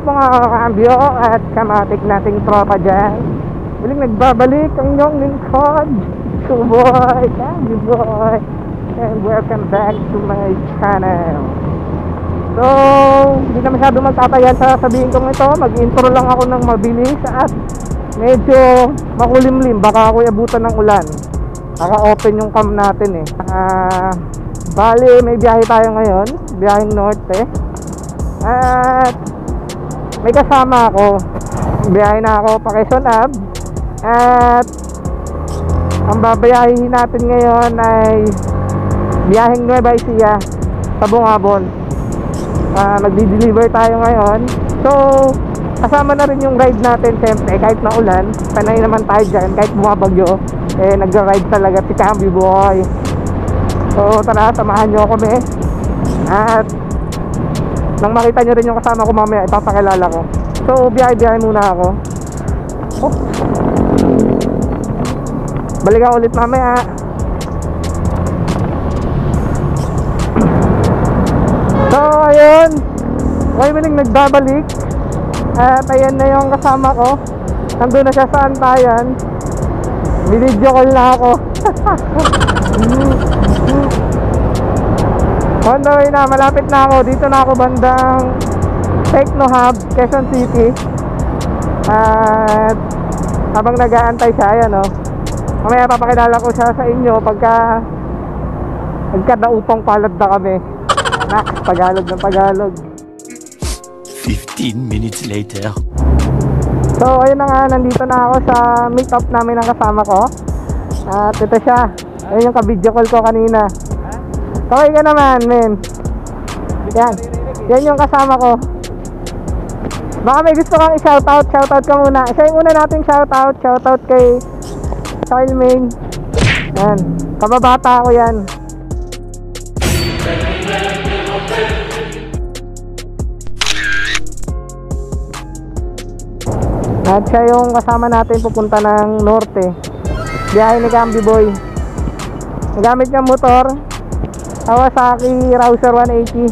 mga kakambyo at kamatik nating tropa dyan. Muling nagbabalik ang inyong lingkod, Boy, Cambio Boy, and welcome back to my channel. So, hindi na masyado magtatayan sa sabihin kong ito. Mag-intro lang ako ng mabilis at medyo makulimlim, baka ako abutan ng ulan. Naka-open yung cam natin eh. Bali, may biyahe tayo ngayon, biyaheng norte. At may kasama ako. Biyahe na ako pa Quezon Ave. At ang babayahin natin ngayon ay biyaheng Nueva Ecija sa Bungabon. Magdi-deliver tayo ngayon. So, kasama na rin yung ride natin. Siyempre, kahit na ulan, panay naman tayo dyan. Kahit bumabagyo, nagra-ride talaga si Cambio Boy. So, tara, samahan nyo kami. At nang makita nyo rin yung kasama ko mamaya, ipapakilala ko. So, biyahe-biyahe muna ako. Balik ako ulit mamaya. So, ayun. Okay, muling nagbabalik. At ayan na yung kasama ko. Nandun na siya sa Antayan. Video call na ako. On the way na, malapit na ako. Dito na ako bandang Techno Hub, Quezon City. At habang nag-aantay siya, ayan o. Mamaya papakilala ko siya sa inyo pagka nagkadaupang palad na kami. Tagalog ng Tagalog. 15 minutes later. So ayun na nga, nandito na ako sa meet-up namin ng kasama ko. At ito siya. Ayun yung ka-video call ko kanina. Kaway ka naman, men. Yan yung kasama ko. Baka may gusto kang i-shoutout. Shoutout ka muna. Isa yung una nating shoutout. Shoutout kay Charlemagne. Yan, kababata ko yan. At siya yung kasama natin pupunta ng norte. Biyahe ni Cambio Boy. Nagamit niyang motor Kawasaki Rouser 180.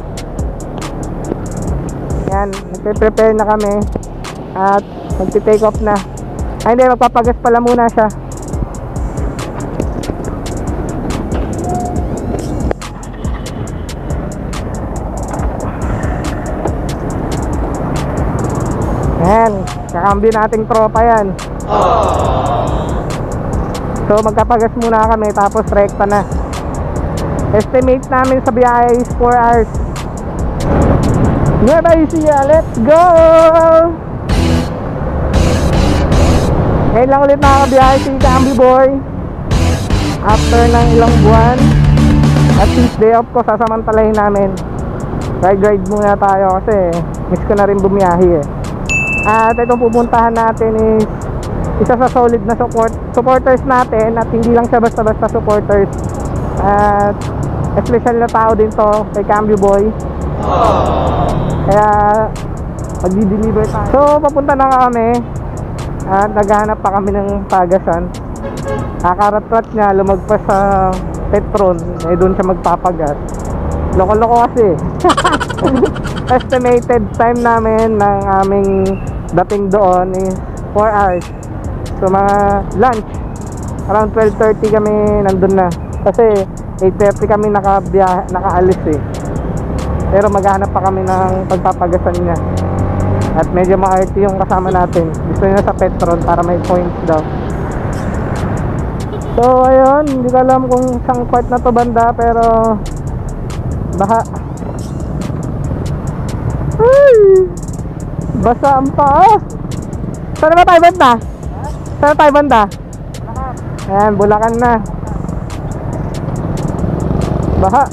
Yan, nagpe-prepare na kami. At magti-take off na. Ay hindi, magpapagas pala muna siya. Yan, kakambyo nating tropa yan. So magkapagas muna kami, tapos rekta na. Estimate namin sa biyahe is 4 hours. Nueva Ecija, let's go! Ngayon lang ulit nakakabiyahe si Cambio Boy. After ng ilang buwan. At least day off ko, sasamantalahin namin. Ride muna tayo kasi miss ko na rin bumiyahe eh. At itong pupuntahan natin is isa sa solid na supporters natin. At hindi lang siya basta-basta supporters. At special na tao din to kay Cambio Boy. Kaya magdi-deliver tayo. So papunta na kami. At naghahanap pa kami ng pagasan. Kakarat-rat niya, lumagpas sa Petron. Doon siya magpapagas. Loko-loko kasi. Estimated time namin ng aming dating doon is 4 hours. So mga lunch, around 12:30 kami nandun na. Kasi 8:30 kami nakaalis eh. Pero maghanap pa kami ng pagpapagasan niya. At medyo ma-arty yung kasama natin. Gusto niya sa Petron para may points daw. So ayun, hindi ko alam kung isang part na to banda, pero baha. Ay, basa ang paa. Saan ba tayo banda? Saan tayo banda? Ayan, Bulacan na. Baha.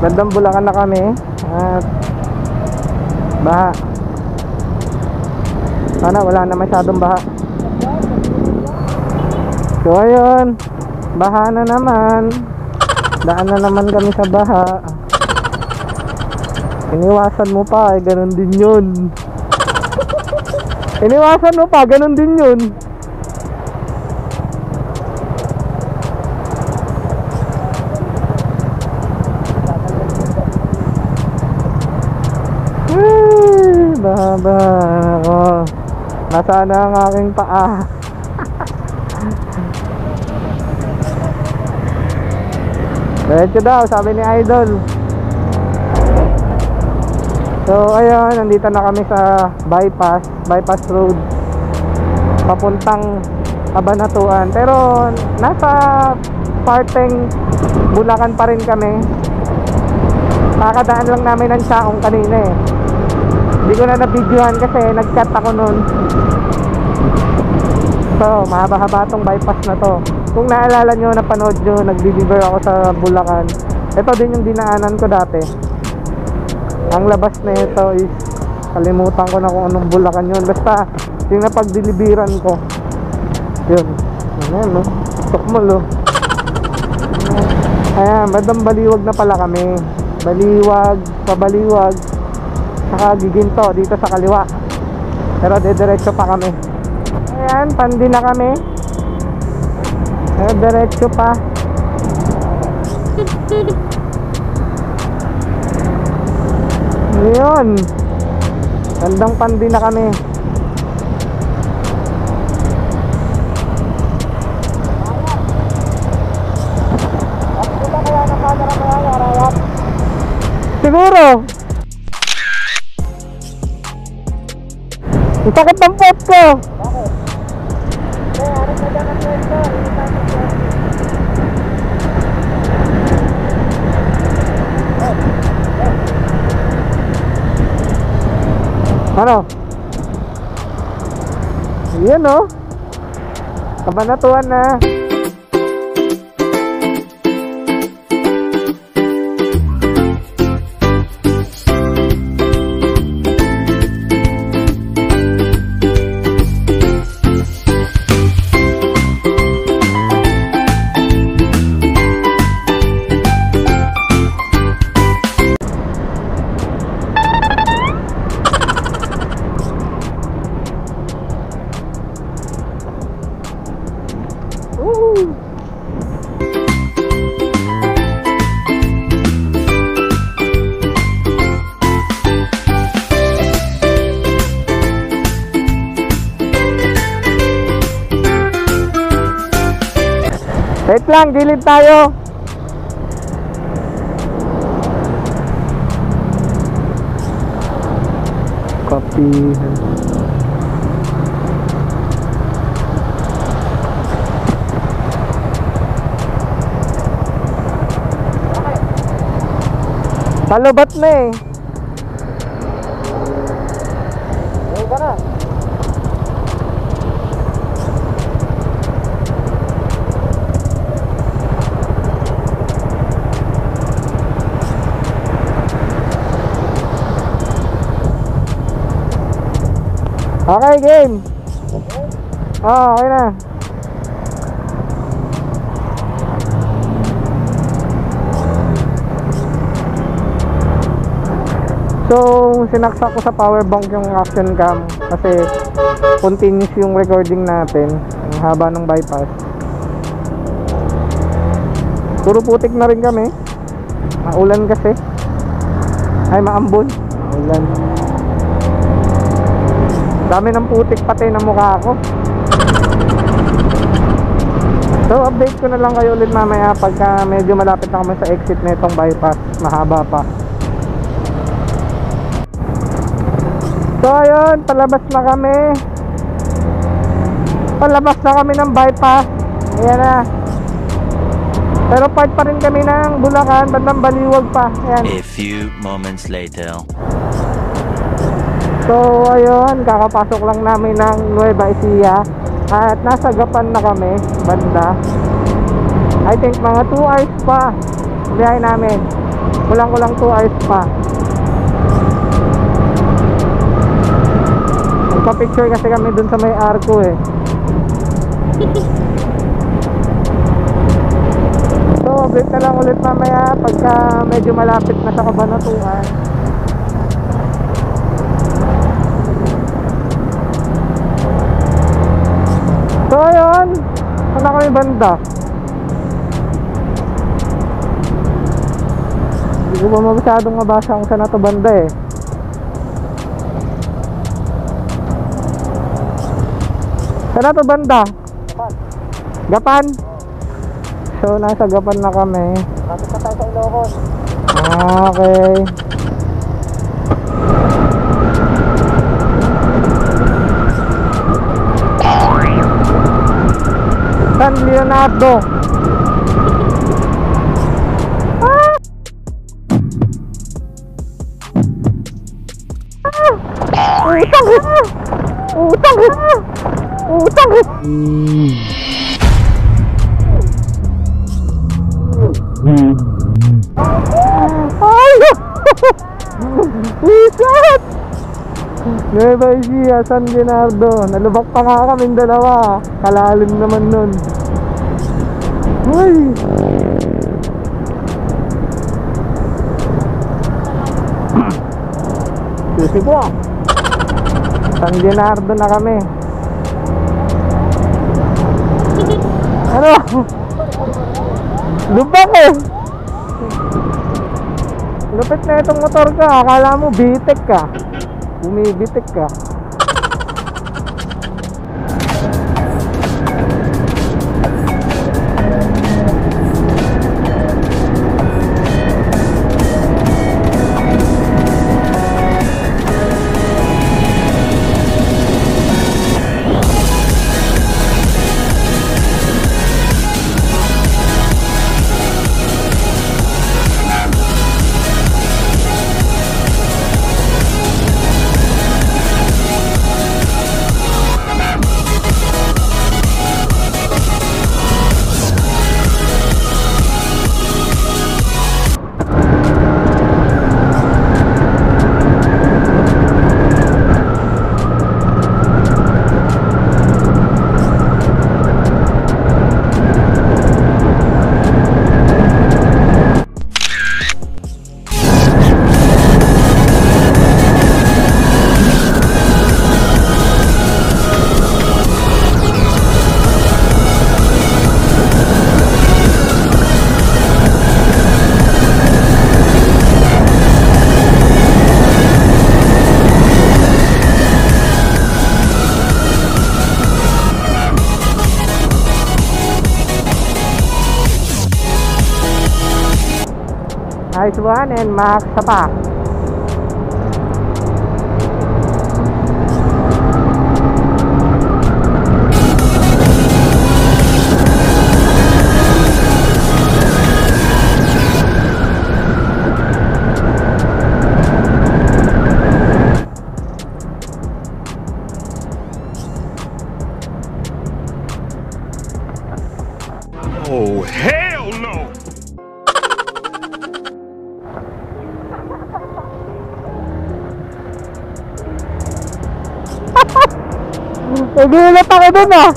Bandang Bulacan na kami. At baha. Sana wala na masyadong baha. So ayun, baha na naman. Daan na naman kami sa baha. Iniwasan mo pa, ganun din yun. Iniwasan mo pa, ganun din yun. Baha ako. Nasaan na ang aking paa? Diretso daw, sabi ni Idol. So ayun, nandito na kami sa bypass road papuntang Cabanatuan. Pero nasa parteng Bulacan pa rin kami. Kakadaan lang namin ng Chaong kanina eh. Hindi ko na na-videohan kasi nag-cut ako nun. So mahaba-haba tong bypass na to. Kung naalala nyo, napanood nyo, nag-deliver ako sa Bulacan. Ito din yung dinaanan ko dati. Ang labas na ito is kalimutan ko na kung anong Bulacan yun. Basta yung napag-deliveran ko yun. Ayan no, tukmol oh. Ayan, bandang Baliwag na pala kami. Baliwag, pabaliwag, saka Giginto dito sa kaliwa. Pero diretso pa kami. Ayan, pandi na kami. Diretso pa. Ngayon bandang pandi na kami. Siguro ang sakit ng pot ko. Bakit? Harap na dyan ang pwesto. Ano? Yan o. Cabanatuan na. Wait lang, gilid tayo. Copy. Palubat na eh. Ayun ka na. Okay, game. Okay na. So, sinaksak ko sa power bank yung action cam kasi continuous yung recording natin. Ang haba ng bypass. Puro putik na rin kami. Maulan kasi. Ay, maambon. Maulan. Dami ng putik pati ng mukha ko. So update ko na lang kayo ulit mamaya pagka medyo malapit na kami sa exit na itong bypass. Mahaba pa. So ayun, palabas na kami. Palabas na kami ng bypass. Ayan na. Pero part pa rin kami ng Bulacan, bandang Baliwag pa. Ayan. A few moments later. So ayun, kakapasok lang namin ng Nueva Ecija at nasa Gapan na kami, banda. I think mga 2 hours pa biyahe namin. Kulang 2 hours pa. Magpa-picture kasi kami dun sa may arko eh. So update na lang ulit mamaya pagka medyo malapit na sa Kabanatuan. So ayun, saan na kami banda? Hindi ko pa masyadong mabasa kung saan na to banda eh. Saan na to banda? Gapan? So nasa Gapan na kami. Kapit na tayo sa Ilocos. Okay. San Leonardo. Utang! Utang! Utang! Ay! Isat! Nueva Ecija, San Leonardo. Nalubak pa nga kaming dalawa. Kalalim naman nun. Uy! Susi po. San Leonardo na kami. Ano? Lubak eh. Lupit na itong motor ka. Akala mo bitek ka. Bumibitek ka. Nice one and Max Sapa. Oh, hell no! Nagulat ako dun ah.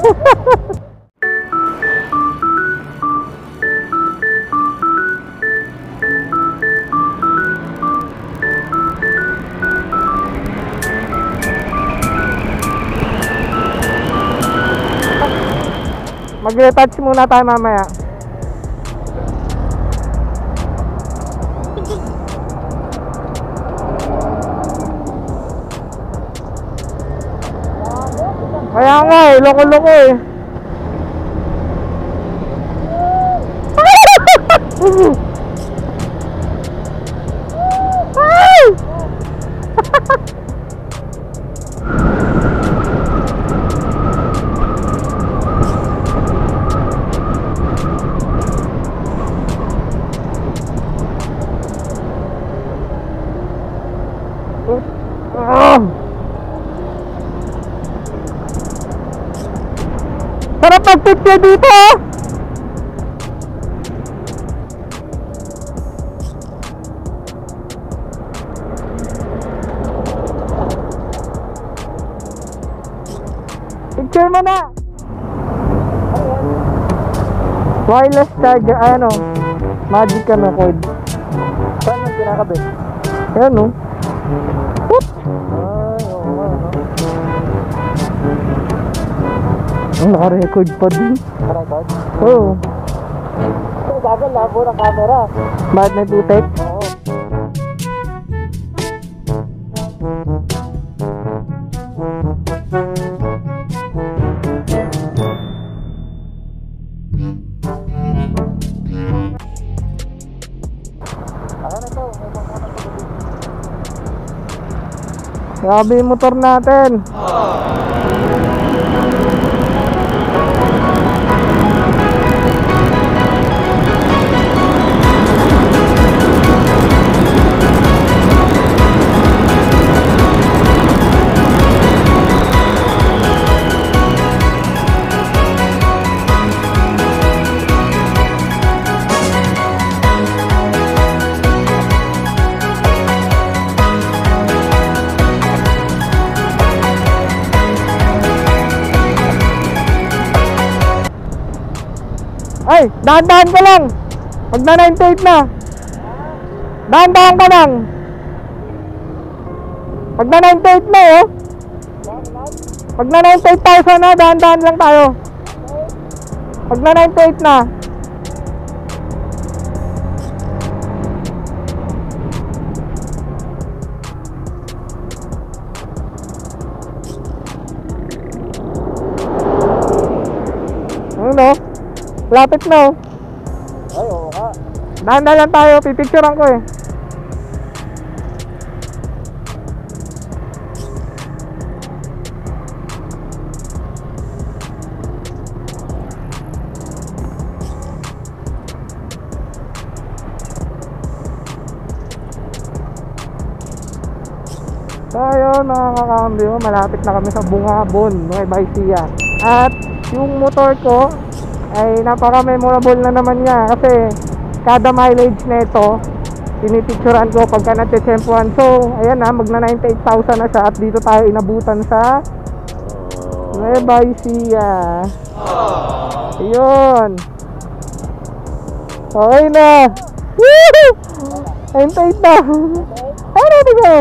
Mag-retouch muna tayo mamaya. Kaya nga eh, loko-loko eh. Sarap mag-picture dito. Picture mo na. Wireless charger, ano? Magic ano cord. Saan yung kinakabit? Ayan no. Whoop! Ay, oo nga no. Ang naka-record pa din. Naka-record? Oo. Gagal, labo ng camera. Bakit may putek? Oo. Grabe yung motor natin. Ay, dahan-dahan ka lang. Pag na 98 na. Dahan-dahan ka lang. Pag na 98 na oh. Pag na 98,000 na, dahan-dahan lang tayo. Pag na 98 na. Ano? Lapit na oh. Ay, oo ka. Dahan-dahan lang tayo, pipicturean ko eh. So ayun mga kakambyo, malapit na kami sa Bungabon, Nueva Ecija. At yung motor ko ay napaka-memorable na naman niya kasi kada mileage na ito pinipicturean ko pagka natsetsempuan. So ayan na, magna 98,000 na siya at dito tayo inabutan sa Nueva Ecija. Ayun. Okay na. Woo! 98 na. Ano ito?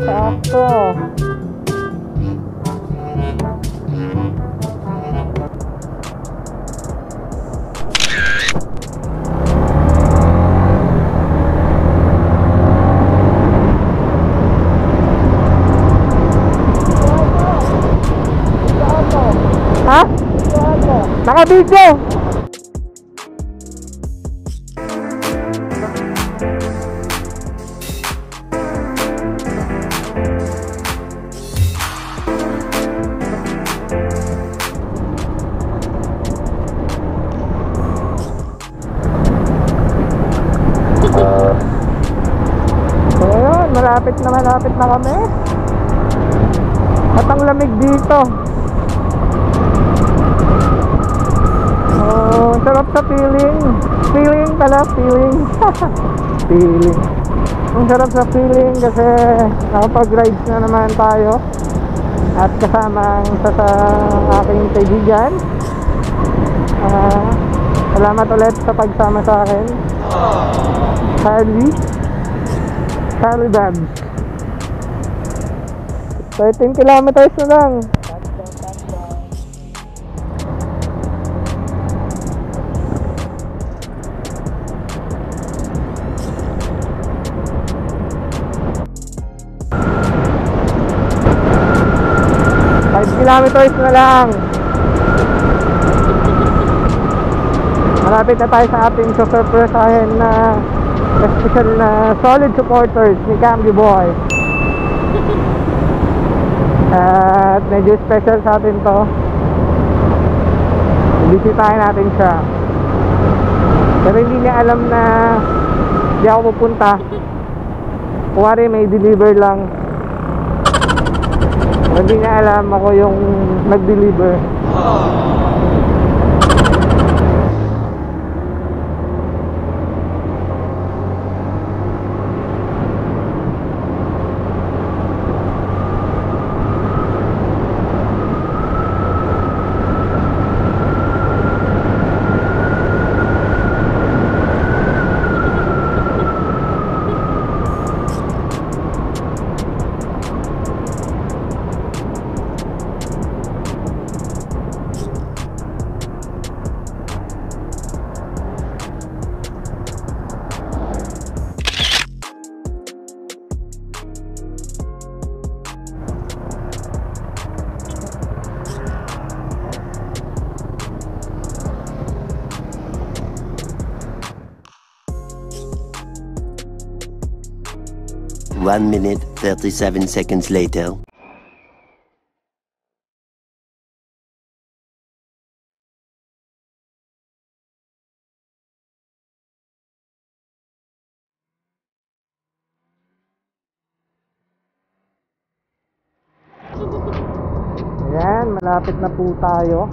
Sakto. Ha? Naka-video. So ayun, malapit na kami. At ang lamig dito. Sarap sa feeling. Feeling. Ang sarap sa feeling kasi nakapag-rides na naman tayo. At kasama sa aking kaibigan. Salamat ulit sa pagsama sa akin. Charlie Babs. 13 kilometers na lang. Kilometers na lang. Malapit na tayo sa ating susurpresahin na special na solid supporters ni Cambio Boy. At medyo special sa atin to. Bisitahin natin siya. Pero hindi niya alam na hindi ako pupunta. Kuwari may deliver lang. Hindi niya alam ako yung nag-deliver. 1 minute 37 seconds later. Ayan, malapit na po tayo.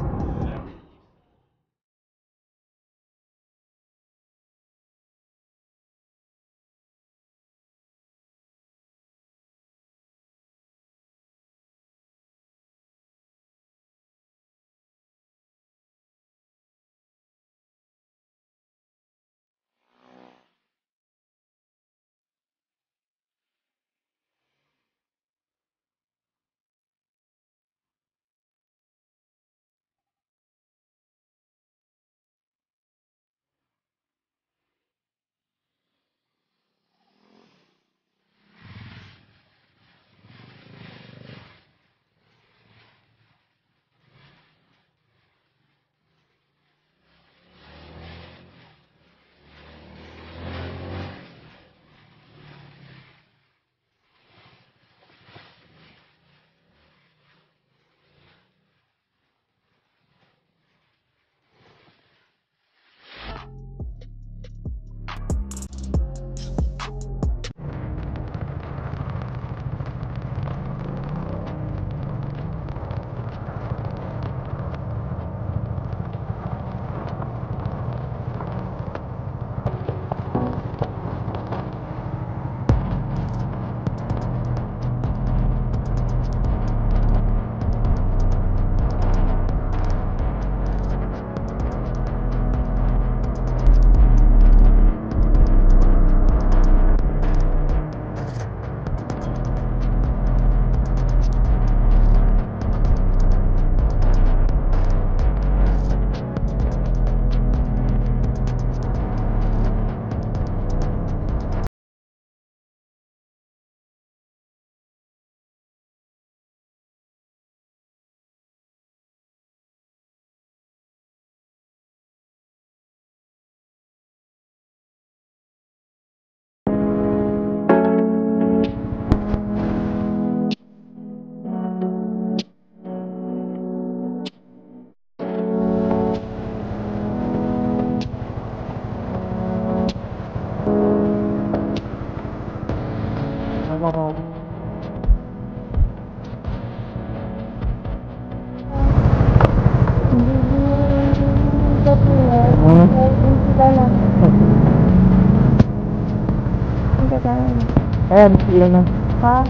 Ayan, ilan na. Ha?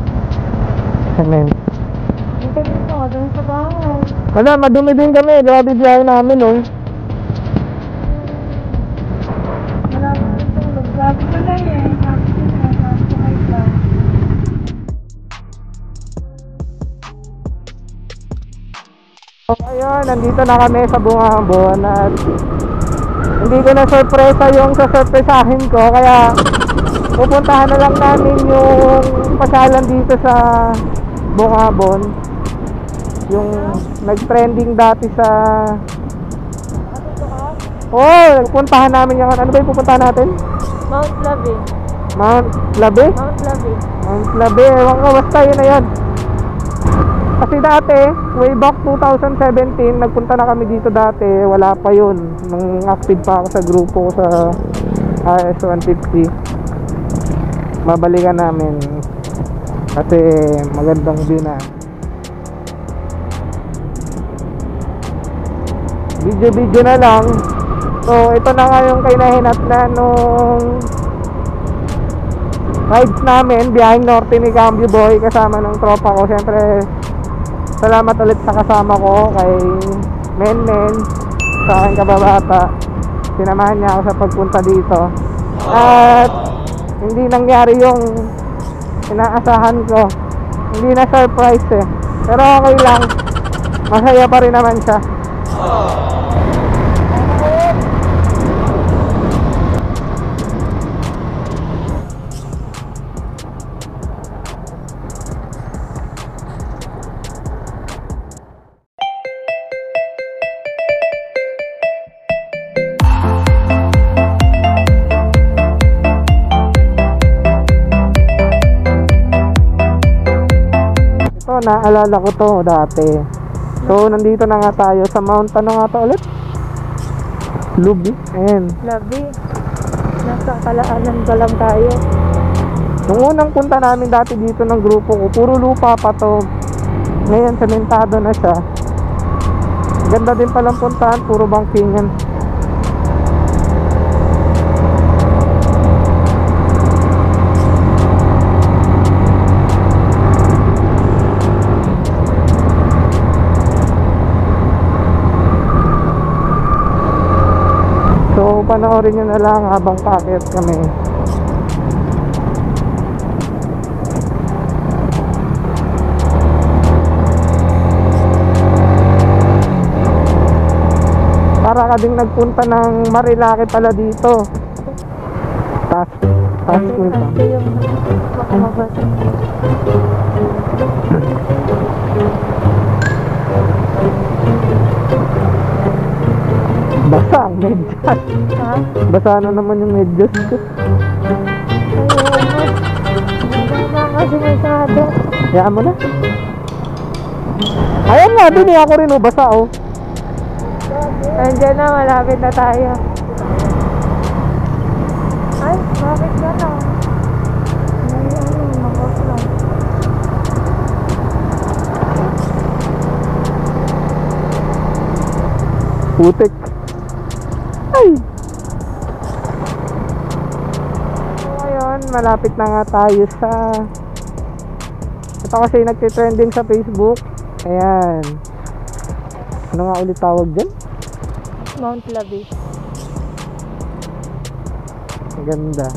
Amen. Dito dito, doon sa bahay. Wala, madumi din kami. Grabe biyahe namin, oh. Wala ko tulog. Sabi ko na yan. Sabi ko kayo lang. So, ayun, nandito na kami sa Bungabon at hindi ko na sorpresa yung sasorpresahin ko, kaya pupuntahan na lang namin yung pasyalan dito sa Bungabon, yung nag-trending dati sa pupuntahan namin yung ano ba yung pupuntahan natin? Mount Labi. Mount Labi? Mount Labi. Mount Labi, ewan ko, basta yun na yun. Kasi dati, way back 2017, nagpunta na kami dito dati, wala pa yun. Nung active pa ako sa grupo ko sa RS150. Babalikan namin. Kasi magandang view na. Video na lang. So, ito na nga yung kainahinat na nung rides namin, biyaheng norte ni Cambio Boy kasama ng tropa ko. Siyempre, salamat ulit sa kasama ko kay Men, sa aking kababata. Sinamahan niya ako sa pagpunta dito. At hindi nangyari yung inaasahan ko. Hindi na surprise eh. Pero okay lang. Masaya pa rin naman siya. to, naalala ko to dati. So, nandito na nga tayo sa Mount, ano nga to ulit? Lubi. Ayan. Labi. Nasa Kalaanan pa lang tayo. Nung unang punta namin dati dito ng grupo ko, puro lupa pa to. Ngayon, sementado na siya. Ganda din palang puntahan, puro bangkingan. So, panoorin nyo na lang habang paakyat kami. Para ka ding nagpunta ng Marilaki pala dito. Task school pa. Ito yung makamabasa. Basa ang medyas. Ha? Basa na naman yung medyas ko. Hindi na kasi masyado. Hayaan mo na. Ayan nga, din ako rin basa oh. Andiyan na, malapit na tayo. Ay, bakit ka na? May makos lang. Putik. Ay! So ngayon, malapit na nga tayo sa... Ito kasi nagtitrending sa Facebook. Ayan. Ano nga ulit tawag dyan? Mount Labi. Ganda.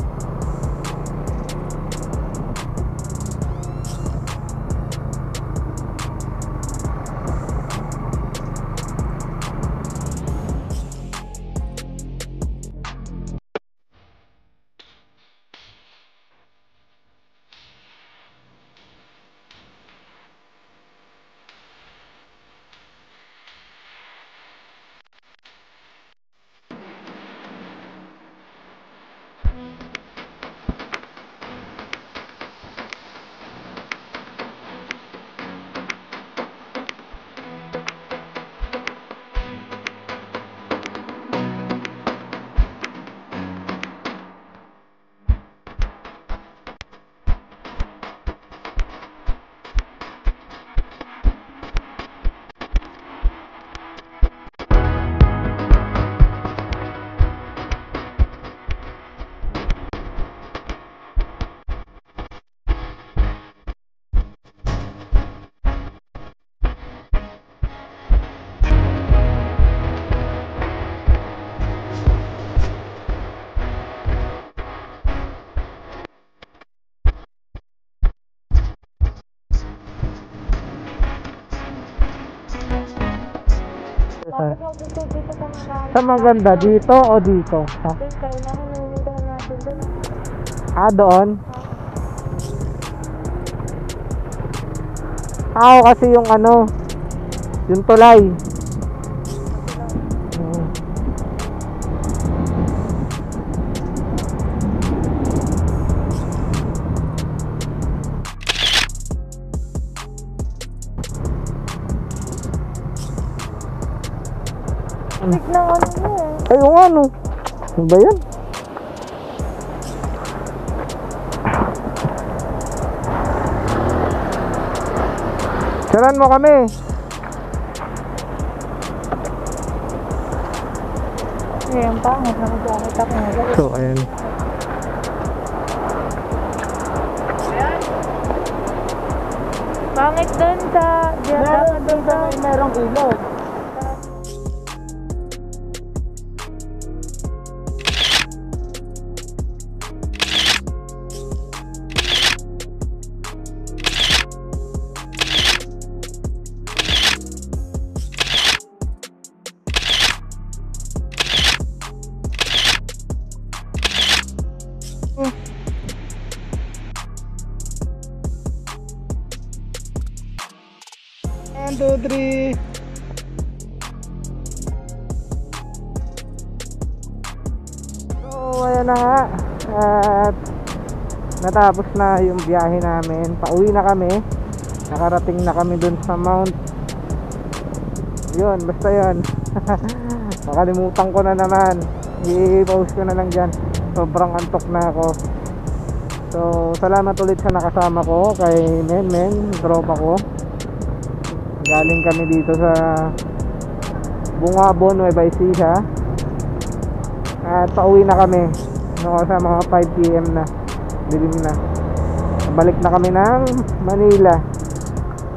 Bakit mo gusto dito sa mga Sa maganda, dito o dito? Ha? doon kayo na nalilita natin doon? Ah, doon? Ako kasi yung ano, yung tulay. Biglang ano na eh. Ay, yung ano? Ano ba yan? Saran mo kami. Eh, ang pangit na mag-akit ako na. So, ayan. Pangit doon sa... Dapat doon sa... Merong ilog. One, two, three. So, ayan na nga. At natapos na yung biyahe namin. Pauwi na kami. nakarating na kami dun sa Mount. Yun, basta yun. Nakalimutan ko na naman. I-post ko na lang dyan. Sobrang antok na ako. So salamat ulit sa nakasama ko, kay Men, tropa ko. Galing kami dito sa Bungabon, Nueva Ecija. At pauwi na kami sa mga 5 PM na. Dilim na. Balik na kami ng Manila.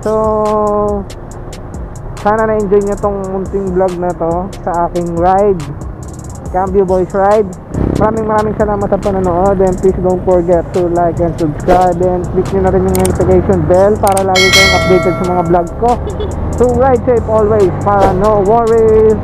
So sana na-enjoy nyo tong munting vlog na to sa aking ride, Cambio Boys Ride. Maraming salamat sa panonood, and please don't forget to like and subscribe, and click nyo na rin yung notification bell para lagi kayong updated sa mga vlog ko. So ride safe always, para no worries.